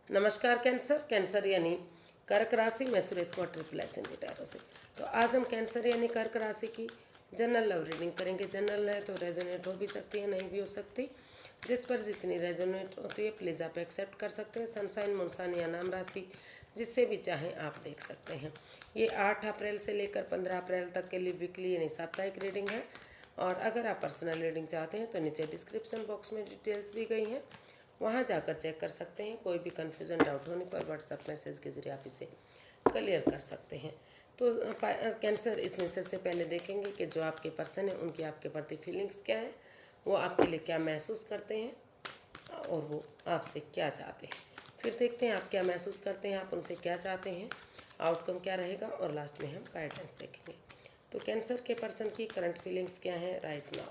नमस्कार cancer. Cancer यानी कर्क राशि। मैं सुरेश कुमार ट्रिपल एस इन टैरो से। तो आज हम कैंसर यानी कर्क राशि की जनरल लव रीडिंग करेंगे। जनरल है तो रेजोनेट हो भी सकती है, नहीं भी हो सकती। जिस पर जितनी रेजोनेट होती है प्लीज़ आप एक्सेप्ट कर सकते हैं। सनसाइन मुनसान या नाम राशि जिससे भी चाहें आप देख सकते हैं। ये 8 अप्रैल से लेकर 15 अप्रैल तक के लिए वीकली यानी साप्ताहिक रीडिंग है। और अगर आप पर्सनल रीडिंग चाहते हैं तो नीचे डिस्क्रिप्शन बॉक्स में डिटेल्स दी गई हैं, वहाँ जाकर चेक कर सकते हैं। कोई भी कन्फ्यूज़न डाउट होने पर व्हाट्सएप मैसेज के जरिए आप इसे क्लियर कर सकते हैं। तो कैंसर इसमें सबसे पहले देखेंगे कि जो आपके पर्सन है उनकी आपके प्रति फीलिंग्स क्या है, वो आपके लिए क्या महसूस करते हैं और वो आपसे क्या चाहते हैं। फिर देखते हैं आप क्या महसूस करते हैं, आप उनसे क्या चाहते हैं, आउटकम क्या रहेगा, और लास्ट में हम गाइडेंस देखेंगे। तो कैंसर के पर्सन की करंट फीलिंग्स क्या है right now.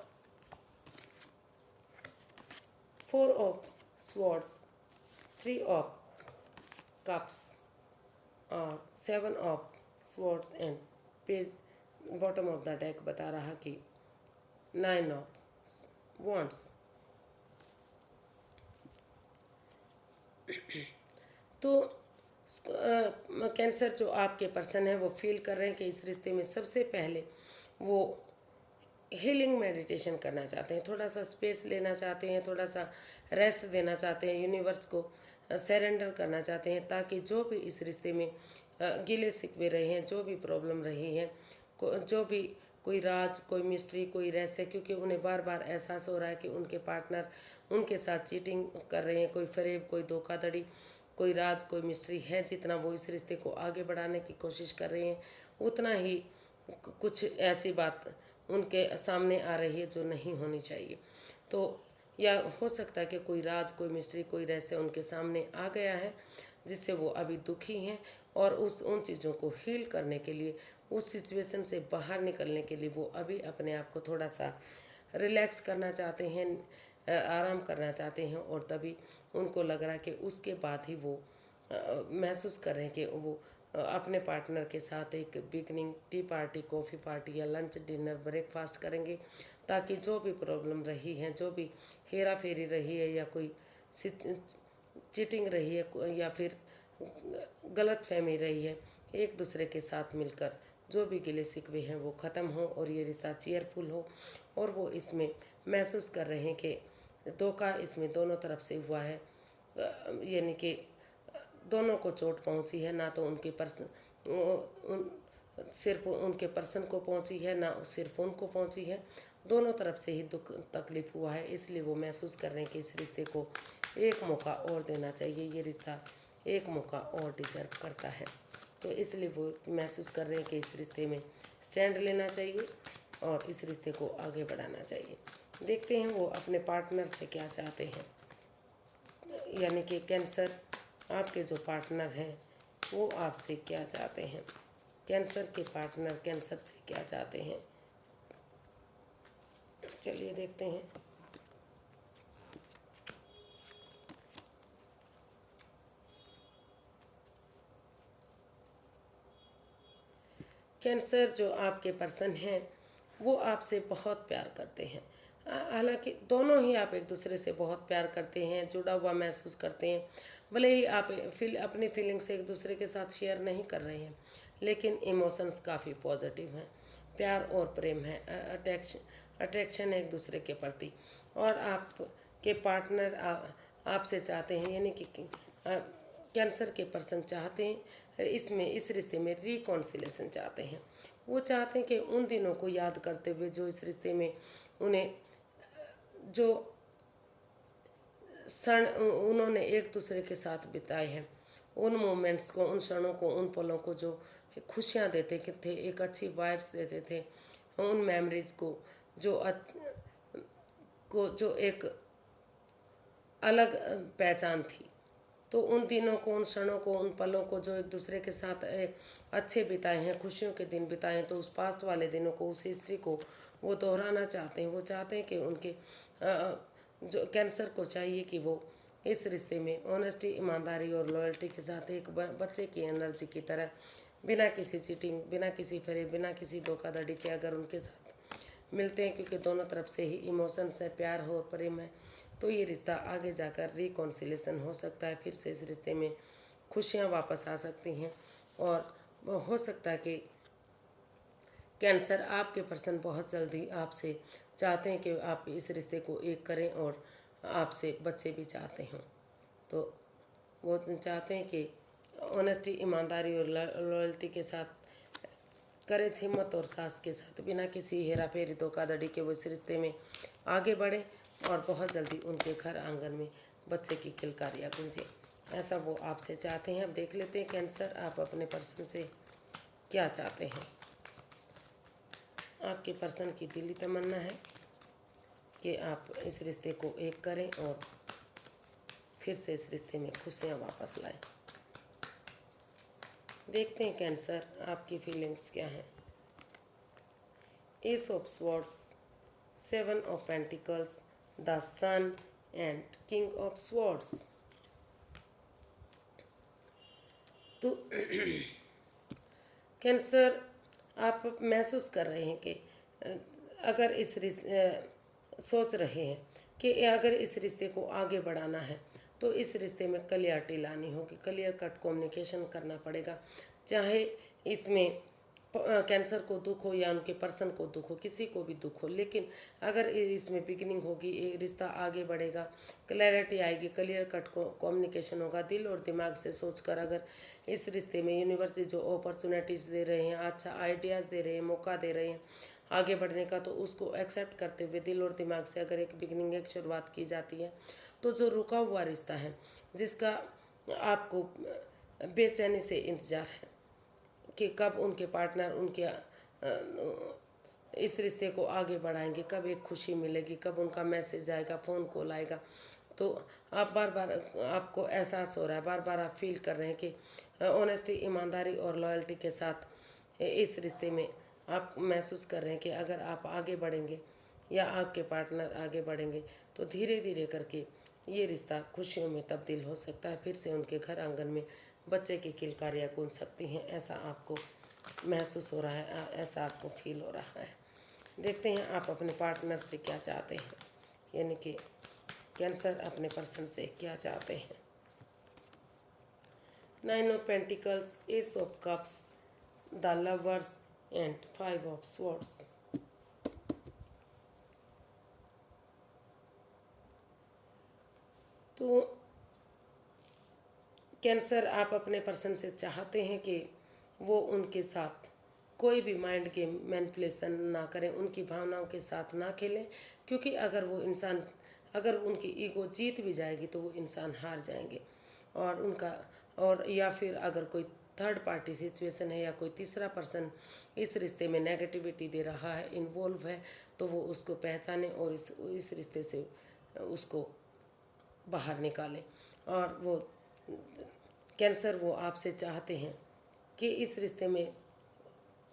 4 of swords, 3 of cups, और 7 of swords and page bottom of the deck बता रहा कि 9 of wands। तो कैंसर जो आपके पर्सन है वो फील कर रहे हैं कि इस रिश्ते में सबसे पहले वो हीलिंग मेडिटेशन करना चाहते हैं, थोड़ा सा स्पेस लेना चाहते हैं, थोड़ा सा रेस्ट देना चाहते हैं, यूनिवर्स को सरेंडर करना चाहते हैं, ताकि जो भी इस रिश्ते में गिले शिकवे रहे हैं, जो भी प्रॉब्लम रही है, जो भी कोई राज, कोई मिस्ट्री, कोई रहस्य, क्योंकि उन्हें बार बार एहसास हो रहा है कि उनके पार्टनर उनके साथ चीटिंग कर रहे हैं, कोई फरेब, कोई धोखाधड़ी, कोई राज, कोई मिस्ट्री है। जितना वो इस रिश्ते को आगे बढ़ाने की कोशिश कर रहे हैं उतना ही कुछ ऐसी बात उनके सामने आ रही है जो नहीं होनी चाहिए। तो या हो सकता है कि कोई राज, कोई मिस्ट्री, कोई रहस्य उनके सामने आ गया है जिससे वो अभी दुखी हैं, और उन चीज़ों को हील करने के लिए, उस सिचुएशन से बाहर निकलने के लिए वो अभी अपने आप को थोड़ा सा रिलैक्स करना चाहते हैं, आराम करना चाहते हैं। और तभी उनको लग रहा है कि उसके बाद ही वो महसूस कर रहे हैं कि वो अपने पार्टनर के साथ एक beginning T party, coffee party या लंच, डिनर, ब्रेकफास्ट करेंगे, ताकि जो भी प्रॉब्लम रही है, जो भी हेरा फेरी रही है, या कोई चीटिंग रही है, या फिर गलत फहमी रही है, एक दूसरे के साथ मिलकर जो भी गिले शिकवे हैं वो ख़त्म हो और ये रिश्ता चेयरफुल हो। और वो इसमें महसूस कर रहे हैं कि धोखा इसमें दोनों तरफ से हुआ है, यानी कि दोनों को चोट पहुंची है, ना तो उनके पर्सन सिर्फ उनके पर्सन को पहुंची है, ना सिर्फ उनको पहुंची है, दोनों तरफ से ही दुख तकलीफ हुआ है। इसलिए वो महसूस कर रहे हैं कि इस रिश्ते को एक मौका और देना चाहिए, ये रिश्ता एक मौका और डिजर्व करता है। तो इसलिए वो महसूस कर रहे हैं कि इस रिश्ते में स्टैंड लेना चाहिए और इस रिश्ते को आगे बढ़ाना चाहिए। देखते हैं वो अपने पार्टनर से क्या चाहते हैं, यानी कि कैंसर आपके जो पार्टनर हैं वो आपसे क्या चाहते हैं। कैंसर के पार्टनर कैंसर से क्या चाहते हैं, चलिए देखते हैं। कैंसर जो आपके पर्सन हैं वो आपसे बहुत प्यार करते हैं। हालांकि दोनों ही आप एक दूसरे से बहुत प्यार करते हैं, जुड़ा हुआ महसूस करते हैं। भले ही आप अपनी फीलिंग्स एक दूसरे के साथ शेयर नहीं कर रहे हैं, लेकिन इमोशंस काफ़ी पॉजिटिव हैं, प्यार और प्रेम है, अट्रैक्शन है एक दूसरे के प्रति। और आपके पार्टनर आपसे चाहते हैं, यानी कि कैंसर के पर्सन चाहते हैं इसमें, इस रिश्ते में रिकॉन्सिलेशन चाहते हैं। वो चाहते हैं कि उन दिनों को याद करते हुए जो इस रिश्ते में उन्हें जो क्षण उन्होंने एक दूसरे के साथ बिताए हैं, उन मोमेंट्स को, उन क्षणों को, उन पलों को जो खुशियाँ देते थे, एक अच्छी वाइब्स देते थे, उन मेमोरीज़ को जो एक अलग पहचान थी। तो उन दिनों को, उन क्षणों को, उन पलों को जो एक दूसरे के साथ अच्छे बिताए हैं, खुशियों के दिन बिताए हैं, तो उस पास्ट वाले दिनों को, उस हिस्ट्री को वो दोहराना चाहते हैं। वो चाहते हैं कि उनके जो कैंसर को चाहिए कि वो इस रिश्ते में ऑनेस्टी, ईमानदारी और लॉयल्टी के साथ एक बच्चे की एनर्जी की तरह, बिना किसी चीटिंग, बिना किसी फरेब, बिना किसी धोखाधड़ी के अगर उनके साथ मिलते हैं, क्योंकि दोनों तरफ से ही इमोशंस है, प्यार हो, प्रेम है, तो ये रिश्ता आगे जाकर रिकॉन्सिलेशन हो सकता है, फिर से इस रिश्ते में खुशियाँ वापस आ सकती हैं। और हो सकता है कि कैंसर आपके पर्सन बहुत जल्दी आपसे चाहते हैं कि आप इस रिश्ते को एक करें, और आपसे बच्चे भी चाहते हों। तो वो चाहते हैं कि ऑनेस्टी, ईमानदारी और लॉयल्टी के साथ, करेज, हिम्मत और साहस के साथ, बिना किसी हेरा फेरी धोखाधड़ी के वो इस रिश्ते में आगे बढ़े, और बहुत जल्दी उनके घर आंगन में बच्चे की किलकारियाँ गूंजे। ऐसा वो आपसे चाहते हैं। अब देख लेते हैं कैंसर, आप अपने पर्सन से क्या चाहते हैं। आपके पर्सन की दिली तमन्ना है कि आप इस रिश्ते को एक करें और फिर से इस रिश्ते में खुशियाँ वापस लाएं। देखते हैं कैंसर, आपकी फीलिंग्स क्या हैं। Ace of swords, 7 of pentacles, the sun and king of swords. तो कैंसर, आप महसूस कर रहे हैं कि अगर सोच रहे हैं कि अगर इस रिश्ते को आगे बढ़ाना है तो इस रिश्ते में क्लियरिटी लानी होगी, क्लियर कट कम्युनिकेशन करना पड़ेगा। चाहे इसमें कैंसर को दुख हो या उनके पर्सन को दुख हो, किसी को भी दुख हो, लेकिन अगर इसमें बिगिनिंग होगी, ये रिश्ता आगे बढ़ेगा, क्लैरिटी आएगी, क्लियर कट कम्युनिकेशन होगा, दिल और दिमाग से सोचकर अगर इस रिश्ते में यूनिवर्स जो अपॉर्चुनिटीज़ दे रहे हैं, अच्छा आइडियाज़ दे रहे हैं, मौका दे रहे हैं आगे बढ़ने का, तो उसको एक्सेप्ट करते हुए दिल और दिमाग से अगर एक बिगिनिंग, एक शुरुआत की जाती है, तो जो रुका हुआ रिश्ता है, जिसका आपको बेचैनी से इंतज़ार है कि कब उनके पार्टनर उनके इस रिश्ते को आगे बढ़ाएंगे, कब एक खुशी मिलेगी, कब उनका मैसेज आएगा, फ़ोन कॉल आएगा, तो आप बार बार, आपको एहसास हो रहा है, बार बार आप फील कर रहे हैं कि ऑनेस्टी, ईमानदारी और लॉयल्टी के साथ इस रिश्ते में आप महसूस कर रहे हैं कि अगर आप आगे बढ़ेंगे या आपके पार्टनर आगे बढ़ेंगे तो धीरे धीरे करके ये रिश्ता खुशियों में तब्दील हो सकता है, फिर से उनके घर आंगन में बच्चे की किलकारियाँ गूंज सकती हैं। ऐसा आपको महसूस हो रहा है, ऐसा आपको फील हो रहा है। देखते हैं आप अपने पार्टनर से क्या चाहते हैं, यानी कि कैंसर अपने पर्सन से क्या चाहते हैं। 9 of pentacles, S of cups, the lovers and 5 of swords. तो कैंसर, आप अपने पर्सन से चाहते हैं कि वो उनके साथ कोई भी माइंड गेम, मैनिपुलेशन ना करें, उनकी भावनाओं के साथ ना खेलें, क्योंकि अगर वो इंसान, अगर उनकी ईगो जीत भी जाएगी तो वो इंसान हार जाएंगे, और उनका, और या फिर अगर कोई थर्ड पार्टी सिचुएशन है या कोई तीसरा पर्सन इस रिश्ते में नेगेटिविटी दे रहा है, इन्वॉल्व है, तो वो उसको पहचाने और इस रिश्ते से उसको बाहर निकालें। और वो कैंसर, वो आपसे चाहते हैं कि इस रिश्ते में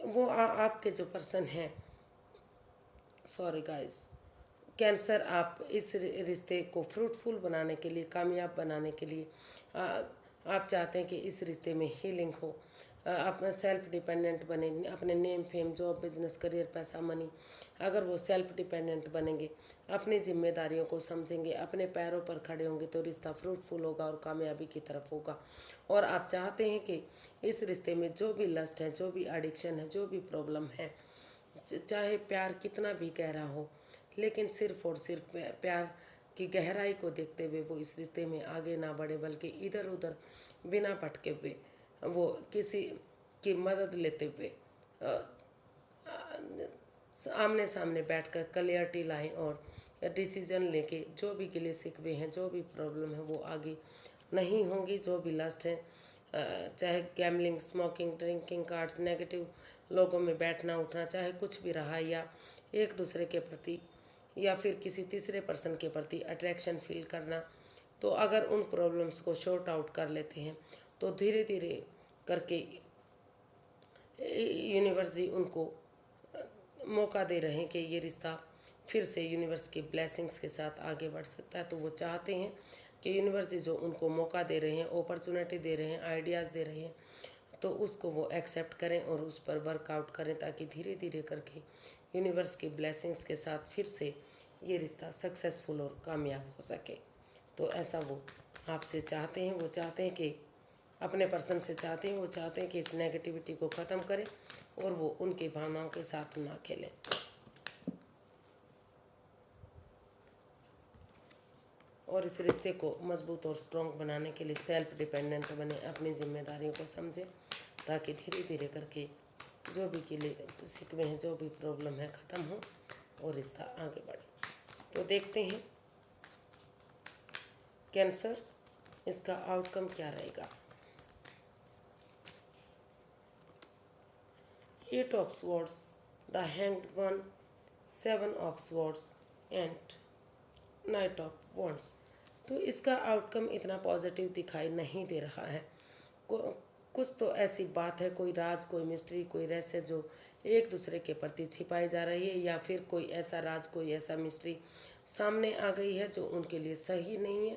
वो आपके जो पर्सन हैं, सॉरी गाइस, कैंसर, आप इस रिश्ते को फ्रूटफुल बनाने के लिए, कामयाब बनाने के लिए आप चाहते हैं कि इस रिश्ते में हीलिंग हो, आप सेल्फ डिपेंडेंट बने, अपने name, fame, job, business, career, पैसा, मनी, अगर वो सेल्फ डिपेंडेंट बनेंगे, अपनी जिम्मेदारियों को समझेंगे, अपने पैरों पर खड़े होंगे, तो रिश्ता फ्रूटफुल होगा और कामयाबी की तरफ होगा। और आप चाहते हैं कि इस रिश्ते में जो भी लस्ट है, जो भी एडिक्शन है, जो भी प्रॉब्लम है, चाहे प्यार कितना भी गहरा हो, लेकिन सिर्फ और सिर्फ प्यार की गहराई को देखते हुए वो इस रिश्ते में आगे ना बढ़े, बल्कि इधर उधर बिना भटके हुए वो किसी की मदद लेते हुए आमने सामने बैठकर क्लियरिटी लाएं और डिसीजन लेके जो भी गिले शिकवे हैं, जो भी प्रॉब्लम है, वो आगे नहीं होंगी। जो भी लस्ट है, चाहे gambling, smoking, drinking, cards, negative लोगों में बैठना उठना, चाहे कुछ भी रहा, या एक दूसरे के प्रति या फिर किसी तीसरे पर्सन के प्रति अट्रैक्शन फील करना, तो अगर उन प्रॉब्लम्स को शॉर्ट आउट कर लेते हैं तो धीरे धीरे करके यूनिवर्स जी उनको मौका दे रहे हैं कि ये रिश्ता फिर से यूनिवर्स की ब्लेसिंग्स के साथ आगे बढ़ सकता है। तो वो चाहते हैं कि यूनिवर्स जी जो उनको मौका दे रहे हैं, अपॉर्चुनिटी दे रहे हैं, आइडियाज़ दे रहे हैं, तो उसको वो एक्सेप्ट करें और उस पर वर्कआउट करें, ताकि धीरे धीरे करके यूनिवर्स की ब्लेसिंग्स के साथ फिर से ये रिश्ता सक्सेसफुल और कामयाब हो सके। तो ऐसा वो आपसे चाहते हैं, वो चाहते हैं कि अपने पर्सन से चाहते हैं, वो चाहते हैं कि इस नेगेटिविटी को ख़त्म करें और वो उनकी भावनाओं के साथ ना खेलें। और इस रिश्ते को मजबूत और स्ट्रॉन्ग बनाने के लिए सेल्फ डिपेंडेंट बने, अपनी जिम्मेदारियों को समझें, ताकि धीरे धीरे करके जो भी गिले शिकवे हैं, जो भी प्रॉब्लम है, ख़त्म हो और रिश्ता आगे बढ़े। तो देखते हैं कैंसर, इसका आउटकम क्या रहेगा। 8 of swords, the hanged one, 7 of swords and night of wands. तो इसका आउटकम इतना पॉजिटिव दिखाई नहीं दे रहा है। कुछ तो ऐसी बात है, कोई राज, कोई मिस्ट्री, कोई रहस्य जो एक दूसरे के प्रति छिपाई जा रही है, या फिर कोई ऐसा राज, कोई ऐसा मिस्ट्री सामने आ गई है जो उनके लिए सही नहीं है,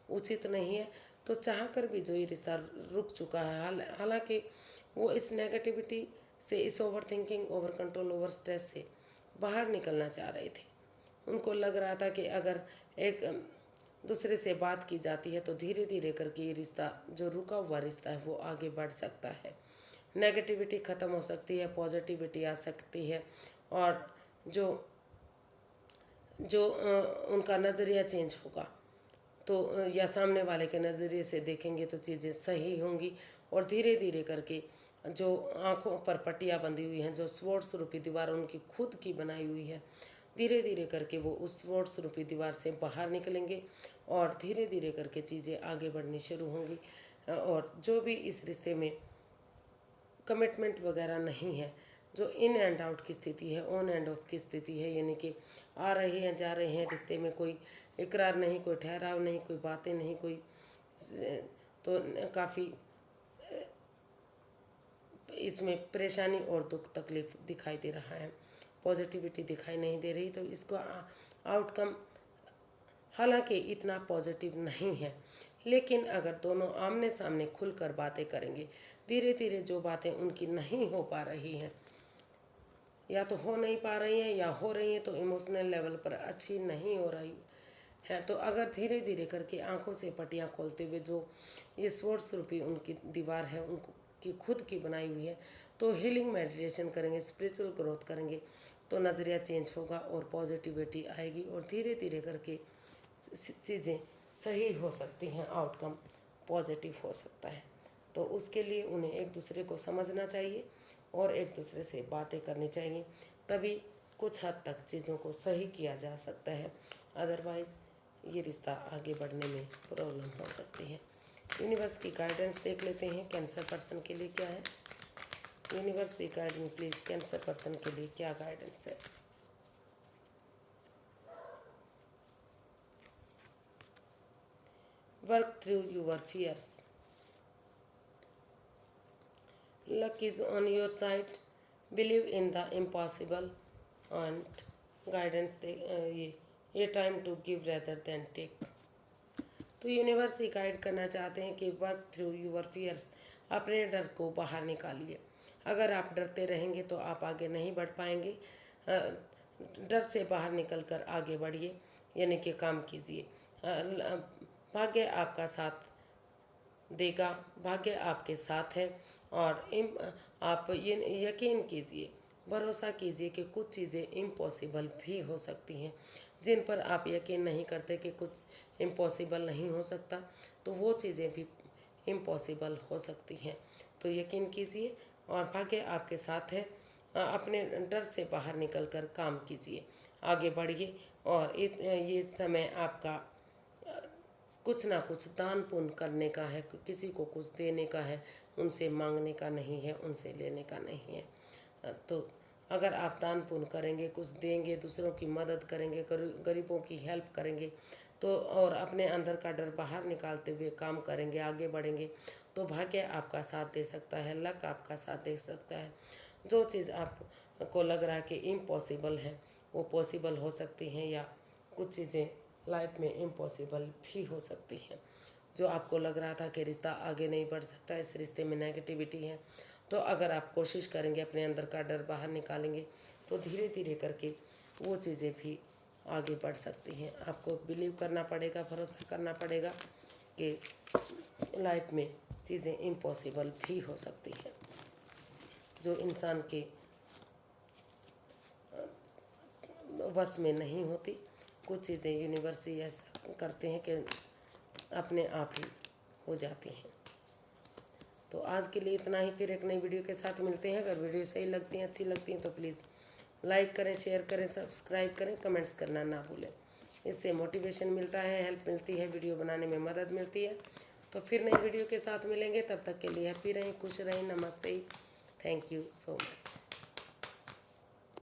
उचित नहीं है। तो चाह कर भी जो ये रिश्ता रुक चुका है, हालांकि वो इस नेगेटिविटी से, इस over thinking, over control, over stress से बाहर निकलना चाह रहे थे। उनको लग रहा था कि अगर एक दूसरे से बात की जाती है तो धीरे धीरे करके ये रिश्ता, जो रुका हुआ रिश्ता है, वो आगे बढ़ सकता है, नेगेटिविटी ख़त्म हो सकती है, पॉजिटिविटी आ सकती है, और जो जो उनका नज़रिया चेंज होगा, तो या सामने वाले के नज़रिए से देखेंगे तो चीज़ें सही होंगी। और धीरे धीरे करके जो आँखों पर पट्टियाँ बंधी हुई हैं, जो स्वॉर्ड्स रूपी दीवार उनकी खुद की बनाई हुई है, धीरे धीरे करके वो उस स्वॉर्ड्स रूपी दीवार से बाहर निकलेंगे और धीरे धीरे करके चीज़ें आगे बढ़नी शुरू होंगी। और जो भी इस रिश्ते में कमिटमेंट वगैरह नहीं है, जो इन एंड आउट की स्थिति है, ऑन एंड ऑफ की स्थिति है, यानी कि आ रहे हैं, जा रहे हैं, रिश्ते में कोई इकरार नहीं, कोई ठहराव नहीं, कोई बातें नहीं, कोई, तो काफ़ी इसमें परेशानी और दुख तकलीफ दिखाई दे रहा है, पॉजिटिविटी दिखाई नहीं दे रही। तो इसको आउटकम हालांकि इतना पॉजिटिव नहीं है, लेकिन अगर दोनों आमने सामने खुलकर बातें करेंगे, धीरे धीरे जो बातें उनकी नहीं हो पा रही हैं, या तो हो नहीं पा रही हैं, या हो रही हैं तो इमोशनल लेवल पर अच्छी नहीं हो रही है, तो अगर धीरे धीरे करके आंखों से पट्टियाँ खोलते हुए जो ये स्वॉर्ड्स रूपी उनकी दीवार है, उनको की खुद की बनाई हुई है, तो हीलिंग मेडिटेशन करेंगे, स्पिरिचुअल ग्रोथ करेंगे, तो नज़रिया चेंज होगा और पॉजिटिविटी आएगी और धीरे धीरे करके चीज़ें सही हो सकती हैं, आउटकम पॉजिटिव हो सकता है। तो उसके लिए उन्हें एक दूसरे को समझना चाहिए और एक दूसरे से बातें करनी चाहिए, तभी कुछ हद तक चीज़ों को सही किया जा सकता है, अदरवाइज़ ये रिश्ता आगे बढ़ने में प्रॉब्लम हो सकती है। यूनिवर्स की गाइडेंस देख लेते हैं, कैंसर पर्सन के लिए क्या है। यूनिवर्स की गाइडेंस प्लीज़, कैंसर पर्सन के लिए क्या गाइडेंस है। Work through your fears, luck is on your side, believe in the impossible and guidance ये time to give rather than take. तो यूनिवर्स ही गाइड करना चाहते हैं कि वर्क थ्रू यूर फियर्स, अपने डर को बाहर निकालिए। अगर आप डरते रहेंगे तो आप आगे नहीं बढ़ पाएंगे। डर से बाहर निकलकर आगे बढ़िए, यानी कि काम कीजिए। भाग्य आपका साथ देगा, भाग्य आपके साथ है। और आप ये यकीन कीजिए, भरोसा कीजिए कि कुछ चीज़ें इम्पॉसिबल भी हो सकती हैं, जिन पर आप यकीन नहीं करते कि कुछ इम्पॉसिबल नहीं हो सकता, तो वो चीज़ें भी इम्पॉसिबल हो सकती हैं। तो यकीन कीजिए और भाग्य आपके साथ है। अपने डर से बाहर निकलकर काम कीजिए, आगे बढ़िए। और ये समय आपका कुछ ना कुछ दान पुण्य करने का है, किसी को कुछ देने का है, उनसे मांगने का नहीं है, उनसे लेने का नहीं है। तो अगर आप दान पुण्य करेंगे, कुछ देंगे, दूसरों की मदद करेंगे, गरीबों की हेल्प करेंगे, तो और अपने अंदर का डर बाहर निकालते हुए काम करेंगे, आगे बढ़ेंगे, तो भाग्य आपका साथ दे सकता है, लक आपका साथ दे सकता है। जो चीज़ आपको लग रहा है कि इम्पॉसिबल है, वो पॉसिबल हो सकती हैं, या कुछ चीज़ें लाइफ में इम्पॉसिबल भी हो सकती हैं। जो आपको लग रहा था कि रिश्ता आगे नहीं बढ़ सकता, इस रिश्ते में नेगेटिविटी है, तो अगर आप कोशिश करेंगे, अपने अंदर का डर बाहर निकालेंगे, तो धीरे धीरे करके वो चीज़ें भी आगे बढ़ सकती हैं। आपको बिलीव करना पड़ेगा, भरोसा करना पड़ेगा कि लाइफ में चीज़ें इम्पॉसिबल भी हो सकती हैं, जो इंसान के वश में नहीं होती। कुछ चीज़ें यूनिवर्स ही ऐसा करते हैं कि अपने आप ही हो जाती हैं। तो आज के लिए इतना ही, फिर एक नई वीडियो के साथ मिलते हैं। अगर वीडियो सही लगती हैं, अच्छी लगती हैं तो प्लीज़ लाइक करें, शेयर करें, सब्सक्राइब करें, कमेंट्स करना ना भूलें। इससे मोटिवेशन मिलता है, हेल्प मिलती है, वीडियो बनाने में मदद मिलती है। तो फिर नई वीडियो के साथ मिलेंगे, तब तक के लिए हैप्पी रहें, खुश रहें। नमस्ते, थैंक यू सो मच।